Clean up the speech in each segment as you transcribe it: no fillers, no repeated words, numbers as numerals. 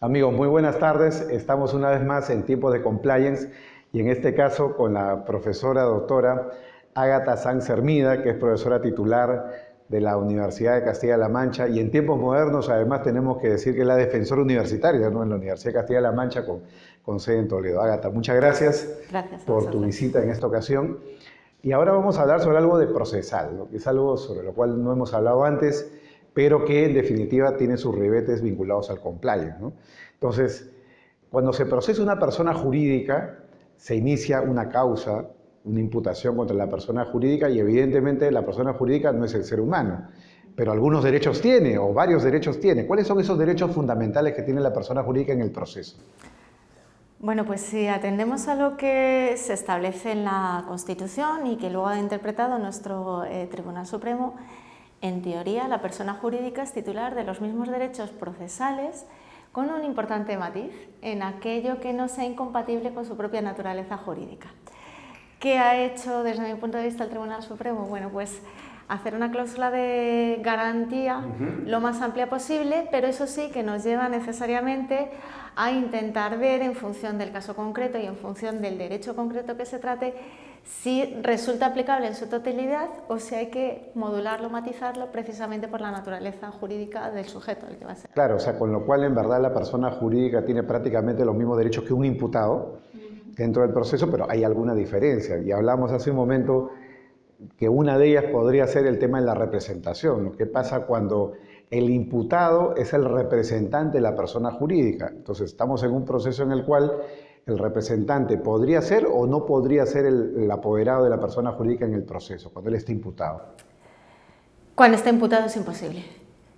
Amigos, muy buenas tardes. Estamos una vez más en tiempos de compliance y en este caso con la profesora doctora Ágata Sanz Hermida, que es profesora titular de la Universidad de Castilla-La Mancha, y en tiempos modernos además tenemos que decir que es la defensora universitaria, ¿no?, en la Universidad de Castilla-La Mancha con sede en Toledo. Ágata, muchas gracias Gracias a por tu vosotros. visita en esta ocasión. Y ahora vamos a hablar sobre algo de procesal, ¿no?, que es algo sobre lo cual no hemos hablado antes, pero que en definitiva tiene sus ribetes vinculados al compliance, ¿no? Entonces, cuando se procesa una persona jurídica, se inicia una causa, una imputación contra la persona jurídica y evidentemente la persona jurídica no es el ser humano, pero algunos derechos tiene o varios derechos tiene. ¿Cuáles son esos derechos fundamentales que tiene la persona jurídica en el proceso? Bueno, pues si atendemos a lo que se establece en la Constitución y que luego ha interpretado nuestro Tribunal Supremo, en teoría la persona jurídica es titular de los mismos derechos procesales, con un importante matiz en aquello que no sea incompatible con su propia naturaleza jurídica. ¿Qué ha hecho desde mi punto de vista el Tribunal Supremo? Bueno, pues hacer una cláusula de garantía lo más amplia posible, pero eso sí que nos lleva necesariamente a intentar ver en función del caso concreto y en función del derecho concreto que se trate si resulta aplicable en su totalidad o si hay que modularlo, matizarlo precisamente por la naturaleza jurídica del sujeto del que va a ser. Claro, o sea, con lo cual en verdad la persona jurídica tiene prácticamente los mismos derechos que un imputado dentro del proceso, pero hay alguna diferencia. Y hablamos hace un momento que una de ellas podría ser el tema de la representación, ¿no? ¿Qué pasa cuando el imputado es el representante de la persona jurídica? Entonces estamos en un proceso en el cual el representante podría ser o no podría ser el apoderado de la persona jurídica en el proceso, cuando él está imputado. Cuando está imputado es imposible.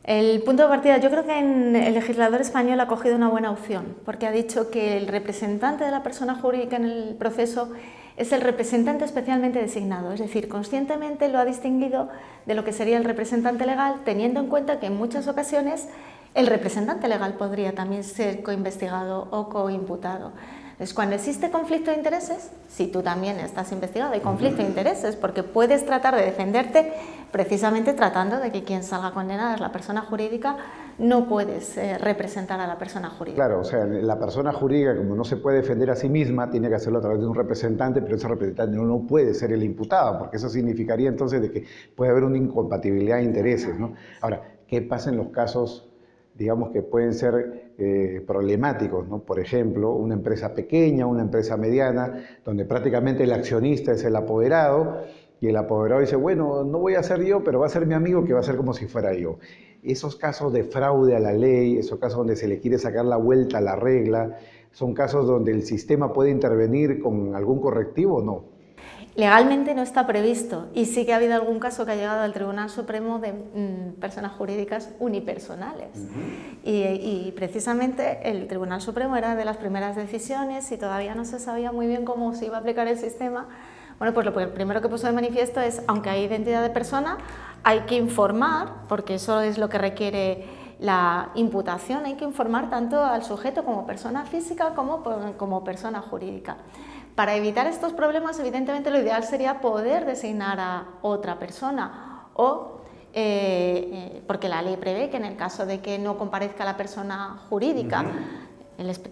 El punto de partida, yo creo que el legislador español ha cogido una buena opción, porque ha dicho que el representante de la persona jurídica en el proceso es el representante especialmente designado, es decir, conscientemente lo ha distinguido de lo que sería el representante legal, teniendo en cuenta que en muchas ocasiones el representante legal podría también ser coinvestigado o coimputado. Entonces, cuando existe conflicto de intereses, si tú también estás investigado, hay conflicto de intereses, porque puedes tratar de defenderte precisamente tratando de que quien salga condenada es la persona jurídica, no puedes representar a la persona jurídica. Claro, o sea, la persona jurídica, como no se puede defender a sí misma, tiene que hacerlo a través de un representante, pero ese representante no puede ser el imputado, porque eso significaría entonces de que puede haber una incompatibilidad de intereses, ¿no? Ahora, ¿qué pasa en los casos, digamos, que pueden ser problemáticos, ¿no? Por ejemplo, una empresa pequeña, una empresa mediana, donde prácticamente el accionista es el apoderado y el apoderado dice, bueno, no voy a ser yo, pero va a ser mi amigo que va a ser como si fuera yo. Esos casos de fraude a la ley, esos casos donde se le quiere sacar la vuelta a la regla, son casos donde el sistema puede intervenir con algún correctivo o no. Legalmente no está previsto y sí que ha habido algún caso que ha llegado al Tribunal Supremo de personas jurídicas unipersonales. Y precisamente el Tribunal Supremo era de las primeras decisiones y todavía no se sabía muy bien cómo se iba a aplicar el sistema. Bueno, pues lo primero que puso de manifiesto es, aunque hay identidad de persona, hay que informar, porque eso es lo que requiere la imputación, hay que informar tanto al sujeto como persona física como persona jurídica. Para evitar estos problemas, evidentemente, lo ideal sería poder designar a otra persona o, porque la ley prevé que en el caso de que no comparezca la persona jurídica,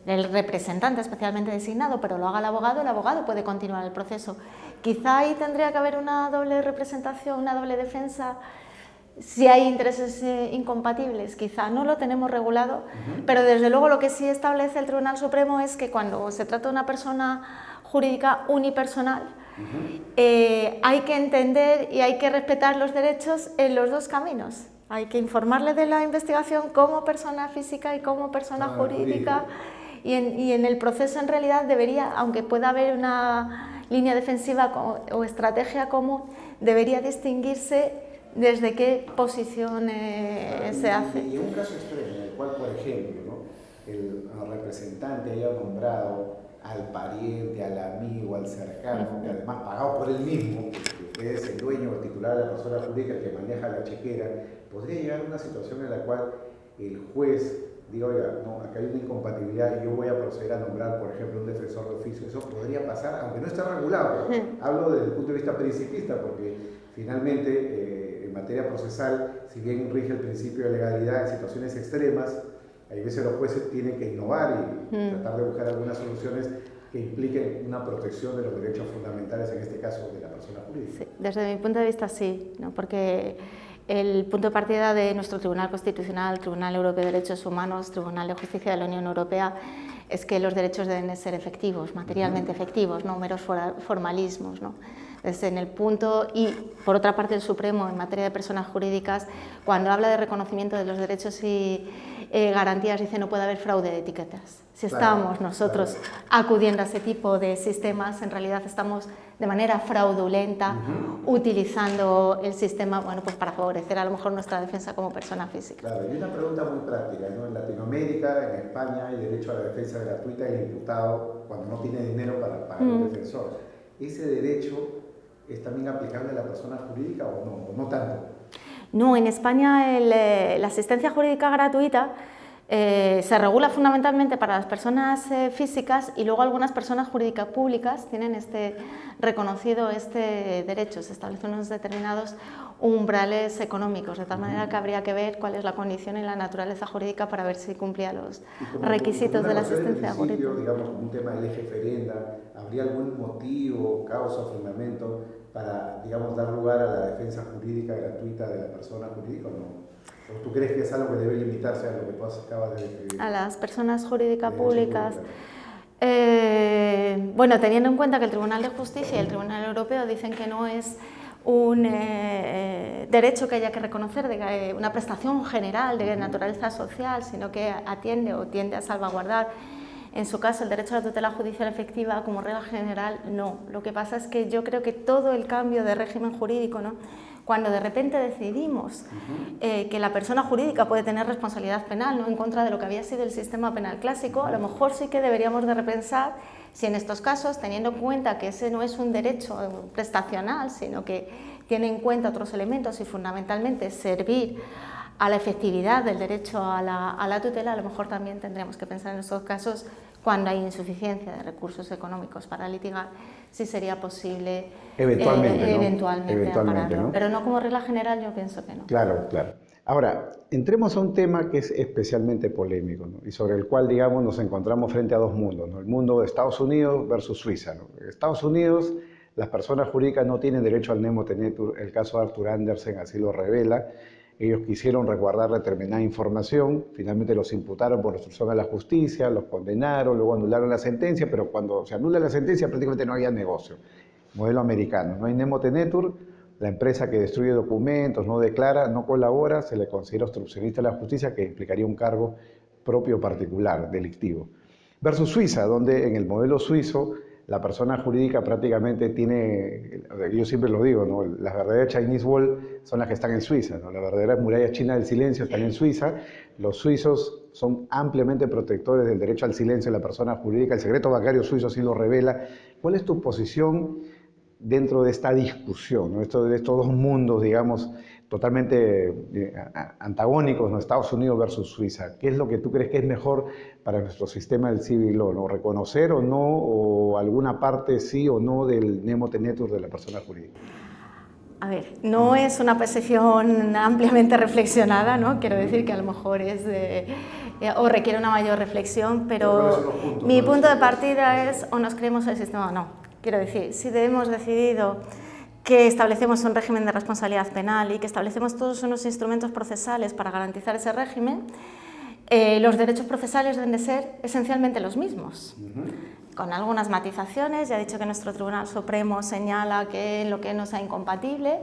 el representante especialmente designado, pero lo haga el abogado puede continuar el proceso. Quizá ahí tendría que haber una doble representación, una doble defensa. Si hay intereses incompatibles, quizá no lo tenemos regulado, pero desde luego lo que sí establece el Tribunal Supremo es que cuando se trata de una persona jurídica unipersonal, hay que entender y hay que respetar los derechos en los dos caminos. Hay que informarle de la investigación como persona física y como persona jurídica, y en el proceso en realidad debería, aunque pueda haber una línea defensiva o estrategia común, debería distinguirse desde qué posición se hace. Y un caso extremo en el cual, por ejemplo, ¿no?, el representante haya nombrado al pariente, al amigo, al cercano, que además pagado por él mismo, que es el dueño o titular de la persona jurídica que maneja la chequera, podría llegar a una situación en la cual el juez diga, oiga, no, acá hay una incompatibilidad y yo voy a proceder a nombrar, por ejemplo, un defensor de oficio. Eso podría pasar, aunque no esté regulado. Hablo desde el punto de vista principista, porque finalmente en materia procesal, si bien rige el principio de legalidad en situaciones extremas, Hay veces los jueces tienen que innovar y tratar de buscar algunas soluciones que impliquen una protección de los derechos fundamentales, en este caso de la persona jurídica. Sí, desde mi punto de vista sí, ¿no? Porque el punto de partida de nuestro Tribunal Constitucional, Tribunal Europeo de Derechos Humanos, Tribunal de Justicia de la Unión Europea, es que los derechos deben ser efectivos, materialmente efectivos, no meros formalismos, ¿no? Desde en el punto, y por otra parte el Supremo en materia de personas jurídicas, cuando habla de reconocimiento de los derechos y garantías, dice no puede haber fraude de etiquetas. Si estamos nosotros acudiendo a ese tipo de sistemas, en realidad estamos de manera fraudulenta utilizando el sistema, bueno, pues para favorecer a lo mejor nuestra defensa como persona física. Claro, y una pregunta muy práctica, ¿no? En Latinoamérica, en España, hay derecho a la defensa gratuita del imputado cuando no tiene dinero para pagar un defensor. ¿Ese derecho es también aplicable a la persona jurídica o no tanto? No, en España la asistencia jurídica gratuita se regula fundamentalmente para las personas físicas, y luego algunas personas jurídicas públicas tienen reconocido este derecho. Se establecen unos determinados umbrales económicos, de tal manera que habría que ver cuál es la condición y la naturaleza jurídica para ver si cumplía los requisitos de la asistencia jurídica. Digamos, como un tema de lege ferenda, ¿habría algún motivo, causa o fundamento para, digamos, dar lugar a la defensa jurídica gratuita de la persona jurídica o no? ¿O tú crees que es algo que debe limitarse a lo que tú acabas de describir? A las personas jurídicas públicas. Bueno, teniendo en cuenta que el Tribunal de Justicia y el Tribunal Europeo dicen que no es un derecho que haya que reconocer, de una prestación general de naturaleza social, sino que atiende o tiende a salvaguardar, en su caso, el derecho a la tutela judicial efectiva, como regla general, no. Lo que pasa es que yo creo que todo el cambio de régimen jurídico, ¿no? Cuando de repente decidimos que la persona jurídica puede tener responsabilidad penal, ¿no? En contra de lo que había sido el sistema penal clásico, a lo mejor sí que deberíamos de repensar si en estos casos, teniendo en cuenta que ese no es un derecho prestacional, sino que tiene en cuenta otros elementos y fundamentalmente servir a la efectividad del derecho a la tutela, a lo mejor también tendríamos que pensar en estos casos, cuando hay insuficiencia de recursos económicos para litigar, si sería posible eventualmente ampararlo. ¿No? Pero no como regla general, yo pienso que no. Claro, claro. Ahora, entremos a un tema que es especialmente polémico, ¿no? Y sobre el cual, digamos, nos encontramos frente a dos mundos, ¿no? El mundo de Estados Unidos versus Suiza, ¿no? En Estados Unidos, las personas jurídicas no tienen derecho al nemo tenetur. El caso de Arthur Andersen así lo revela. Ellos quisieron resguardar determinada información, finalmente los imputaron por obstrucción a la justicia, los condenaron, luego anularon la sentencia, pero cuando se anula la sentencia prácticamente no había negocio. Modelo americano, no hay nemo tenetur, la empresa que destruye documentos, no declara, no colabora, se le considera obstruccionista a la justicia, que implicaría un cargo propio particular, delictivo. Versus Suiza, donde en el modelo suizo la persona jurídica prácticamente tiene, yo siempre lo digo, ¿no? Las verdaderas Chinese Wall son las que están en Suiza, ¿no? Las verdaderas murallas chinas del silencio están en Suiza. Los suizos son ampliamente protectores del derecho al silencio de la persona jurídica. El secreto bancario suizo así lo revela. ¿Cuál es tu posición dentro de esta discusión, ¿no? De estos dos mundos, digamos, totalmente antagónicos, ¿no? Estados Unidos versus Suiza? ¿Qué es lo que tú crees que es mejor para nuestro sistema del civil law, ¿no? ¿Reconocer o no, o alguna parte sí o no del nemo tenetur de la persona jurídica? A ver, no es una posición ampliamente reflexionada, ¿no? Quiero decir que a lo mejor es o requiere una mayor reflexión, pero mi punto de partida es o nos creemos el sistema o no. Quiero decir, si hemos decidido que establecemos un régimen de responsabilidad penal y que establecemos todos unos instrumentos procesales para garantizar ese régimen, los derechos procesales deben de ser esencialmente los mismos, con algunas matizaciones. Ya he dicho que nuestro Tribunal Supremo señala que en lo que no sea incompatible,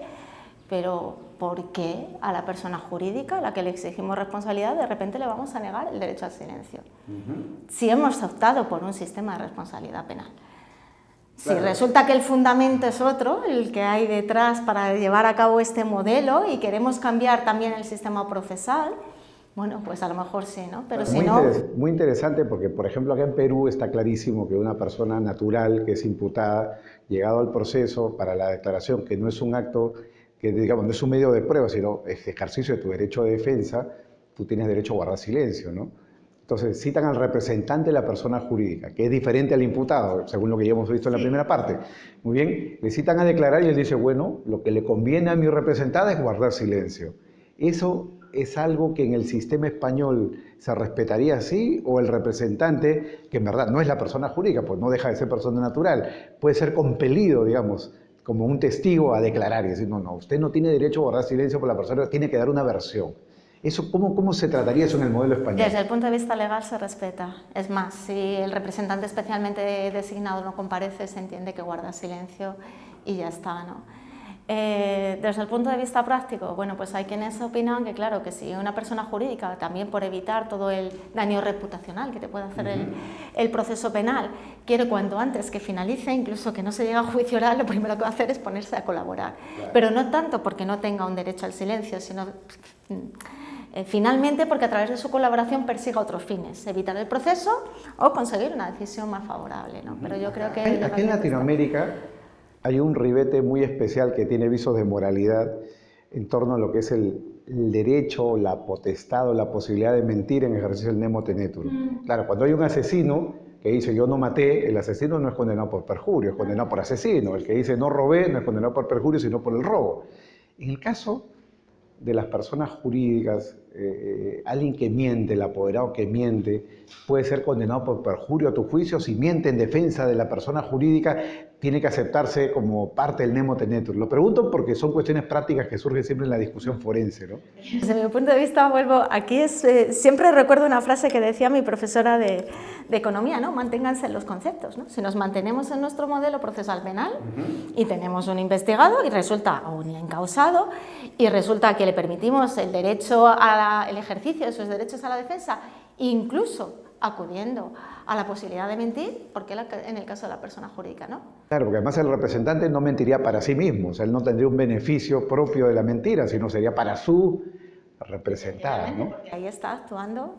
pero ¿por qué a la persona jurídica a la que le exigimos responsabilidad de repente le vamos a negar el derecho al silencio? Si hemos optado por un sistema de responsabilidad penal. Si resulta que el fundamento es otro, el que hay detrás para llevar a cabo este modelo, y queremos cambiar también el sistema procesal, bueno, pues a lo mejor sí, ¿no? Pero si no... Muy interesante porque, por ejemplo, acá en Perú está clarísimo que una persona natural que es imputada, llegado al proceso para la declaración, que no es un acto, que digamos, no es un medio de prueba, sino es ejercicio de tu derecho de defensa, tú tienes derecho a guardar silencio, ¿no? Entonces citan al representante de la persona jurídica, que es diferente al imputado, según lo que ya hemos visto en la primera parte. Muy bien, le citan a declarar y él dice, bueno, lo que le conviene a mi representante es guardar silencio. Eso es algo que en el sistema español se respetaría así, o el representante, que en verdad no es la persona jurídica, pues no deja de ser persona natural, puede ser compelido, digamos, como un testigo a declarar y decir, no, no, usted no tiene derecho a guardar silencio por la persona, tiene que dar una versión. Eso, ¿cómo se trataría eso en el modelo español? Desde el punto de vista legal se respeta. Es más, si el representante especialmente designado no comparece, se entiende que guarda silencio y ya está, ¿no? Desde el punto de vista práctico, bueno, pues hay quienes opinan que claro, que si una persona jurídica, también por evitar todo el daño reputacional que te puede hacer el proceso penal, quiere cuanto antes que finalice, incluso que no se llegue a juicio oral, lo primero que va a hacer es ponerse a colaborar. Claro. Pero no tanto porque no tenga un derecho al silencio, sino finalmente porque a través de su colaboración persiga otros fines, evitar el proceso o conseguir una decisión más favorable, ¿no? Pero yo creo que... Aquí en Latinoamérica hay un ribete muy especial que tiene visos de moralidad en torno a lo que es el derecho, la potestad o la posibilidad de mentir en ejercicio del nemo tenetur. Claro, cuando hay un asesino que dice yo no maté, el asesino no es condenado por perjurio, es condenado por asesino. El que dice no robé no es condenado por perjurio, sino por el robo. En el caso de las personas jurídicas, alguien que miente, el apoderado que miente, puede ser condenado por perjurio a tu juicio. Si miente en defensa de la persona jurídica, tiene que aceptarse como parte del nemo tenetur. Lo pregunto porque son cuestiones prácticas que surgen siempre en la discusión forense, ¿no? Desde mi punto de vista, vuelvo, aquí siempre recuerdo una frase que decía mi profesora de economía, ¿no? Manténganse en los conceptos, ¿no? Si nos mantenemos en nuestro modelo procesal penal y tenemos un investigado y resulta un encausado y resulta que le permitimos el derecho el ejercicio de sus derechos a la defensa, incluso acudiendo a la posibilidad de mentir, porque en el caso de la persona jurídica, ¿no? Claro, porque además el representante no mentiría para sí mismo, o sea, él no tendría un beneficio propio de la mentira, sino sería para su representada, ¿no? Porque ahí está actuando.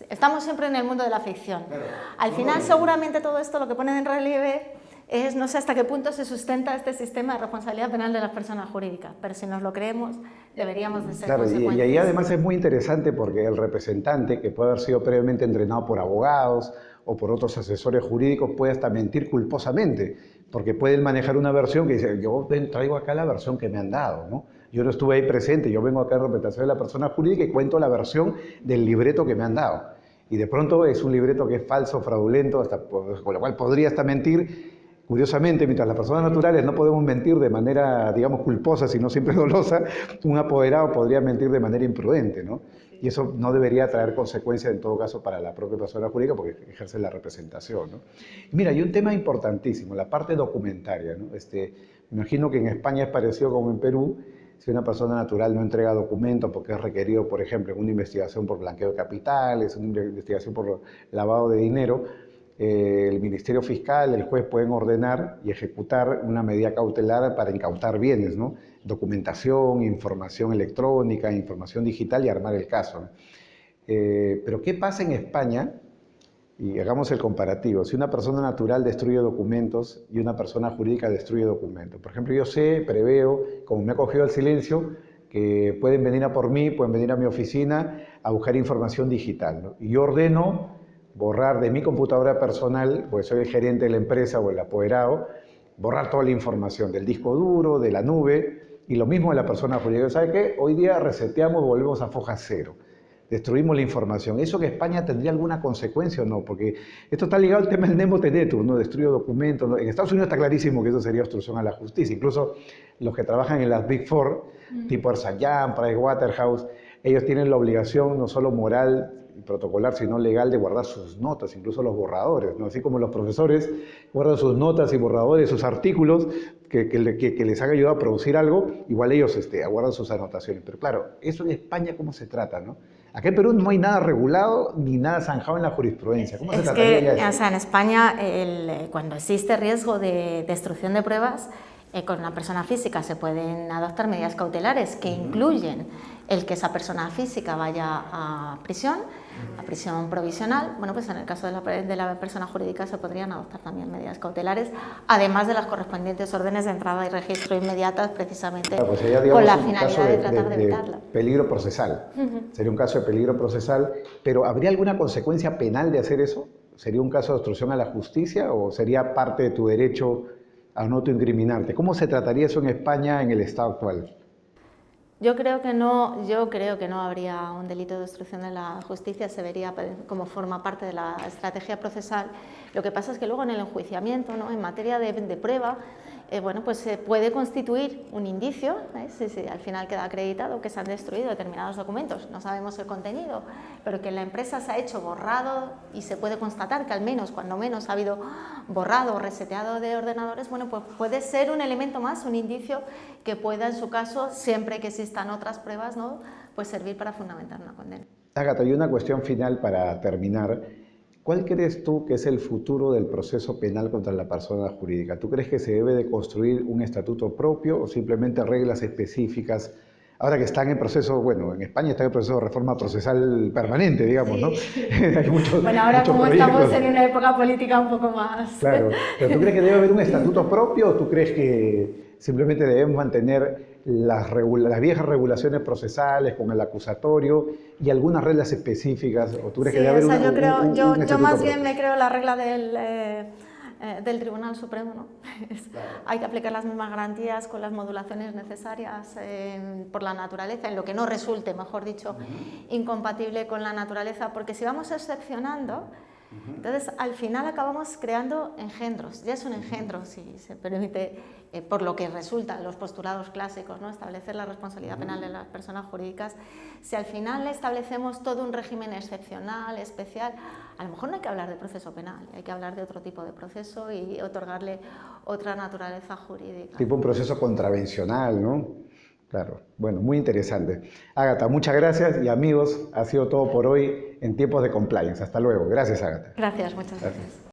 Estamos siempre en el mundo de la ficción. Claro. Al final, seguramente todo esto lo que pone en relieve es, no sé hasta qué punto se sustenta este sistema de responsabilidad penal de las personas jurídicas, pero si nos lo creemos, deberíamos de ser consecuentes. Y ahí además es muy interesante porque el representante, que puede haber sido previamente entrenado por abogados o por otros asesores jurídicos, puede hasta mentir culposamente, porque puede manejar una versión que dice, yo traigo acá la versión que me han dado, ¿no? Yo no estuve ahí presente, yo vengo acá en representación de la persona jurídica y cuento la versión del libreto que me han dado. Y de pronto es un libreto que es falso, fraudulento, con lo cual podría hasta mentir. Curiosamente, mientras las personas naturales no podemos mentir de manera, digamos, culposa, sino siempre dolosa, un apoderado podría mentir de manera imprudente, ¿no? Y eso no debería traer consecuencias, en todo caso, para la propia persona jurídica, porque ejerce la representación, ¿no? Y mira, hay un tema importantísimo, la parte documentaria, ¿no? Me imagino que en España es parecido como en Perú. Si una persona natural no entrega documentos porque es requerido, por ejemplo, en una investigación por blanqueo de capitales, una investigación por lavado de dinero, el Ministerio Fiscal, el juez pueden ordenar y ejecutar una medida cautelar para incautar bienes, ¿no? Documentación, información electrónica, información digital y armar el caso, ¿no? Pero ¿qué pasa en España? Y hagamos el comparativo. Si una persona natural destruye documentos y una persona jurídica destruye documentos. Por ejemplo, yo preveo, como me ha cogido el silencio, que pueden venir a por mí, pueden venir a mi oficina a buscar información digital, ¿no? Y yo ordeno borrar de mi computadora personal, porque soy el gerente de la empresa o el apoderado, borrar toda la información del disco duro, de la nube, y lo mismo de la persona jurídica. ¿Sabe qué? Hoy día reseteamos, volvemos a foja cero. Destruimos la información. ¿Eso que España tendría alguna consecuencia o no? Porque esto está ligado al tema del nemo tenetur, ¿no? Destruye documentos, ¿no? En Estados Unidos está clarísimo que eso sería obstrucción a la justicia. Incluso los que trabajan en las Big Four, tipo Ernst & Young, Pricewaterhouse, ellos tienen la obligación no solo moral y protocolar, sino legal, de guardar sus notas, incluso los borradores, ¿no? Así como los profesores guardan sus notas y borradores, sus artículos que les han ayudado a producir algo, igual ellos guardan sus anotaciones. Pero claro, eso en España, ¿cómo se trata, no? Acá en Perú no hay nada regulado ni nada zanjado en la jurisprudencia. ¿Cómo se trataría eso? O sea, en España, cuando existe riesgo de destrucción de pruebas, con una persona física se pueden adoptar medidas cautelares que incluyen el que esa persona física vaya a prisión provisional. Bueno, pues en el caso de la persona jurídica se podrían adoptar también medidas cautelares, además de las correspondientes órdenes de entrada y registro inmediatas, precisamente pues sería, digamos, con la finalidad de tratar de evitarlo. Peligro procesal. Sería un caso de peligro procesal, pero ¿habría alguna consecuencia penal de hacer eso? ¿Sería un caso de obstrucción a la justicia o sería parte de tu derecho a no autoincriminarte? ¿Cómo se trataría eso en España en el estado actual? Yo creo que no habría un delito de obstrucción de la justicia, se vería como forma parte de la estrategia procesal. Lo que pasa es que luego en el enjuiciamiento, ¿no?, en materia de prueba, bueno, pues se puede constituir un indicio, si al final queda acreditado que se han destruido determinados documentos, no sabemos el contenido, pero que la empresa se ha hecho borrado y se puede constatar que al menos, cuando menos, ha habido borrado o reseteado de ordenadores, bueno, pues puede ser un elemento más, un indicio que pueda, en su caso, siempre que existan otras pruebas, ¿no?, pues servir para fundamentar una condena. Ágata, y una cuestión final para terminar. ¿Cuál crees tú que es el futuro del proceso penal contra la persona jurídica? ¿Tú crees que se debe de construir un estatuto propio o simplemente reglas específicas? Ahora que están en proceso, bueno, en España está en proceso de reforma procesal permanente, digamos, ¿no? Hay bueno, ahora como estamos en una época política un poco más... Claro, pero ¿tú crees que debe haber un estatuto propio o tú crees que simplemente debemos mantener las viejas regulaciones procesales con el acusatorio y algunas reglas específicas? ¿O tú crees que debe haber un yo más propio? bien me creo la regla del Tribunal Supremo, ¿no? Claro. Hay que aplicar las mismas garantías con las modulaciones necesarias por la naturaleza, en lo que no resulte, mejor dicho, incompatible con la naturaleza, porque si vamos excepcionando, entonces al final acabamos creando engendros. Ya es un engendro, si se permite, por lo que resultan los postulados clásicos, ¿no?, establecer la responsabilidad penal de las personas jurídicas. Si al final establecemos todo un régimen excepcional, especial, a lo mejor no hay que hablar de proceso penal, hay que hablar de otro tipo de proceso y otorgarle otra naturaleza jurídica. Tipo un proceso contravencional, ¿no? Claro, bueno, muy interesante. Ágata, muchas gracias y amigos, ha sido todo por hoy en tiempos de compliance. Hasta luego. Gracias, Ágata. Gracias, muchas gracias.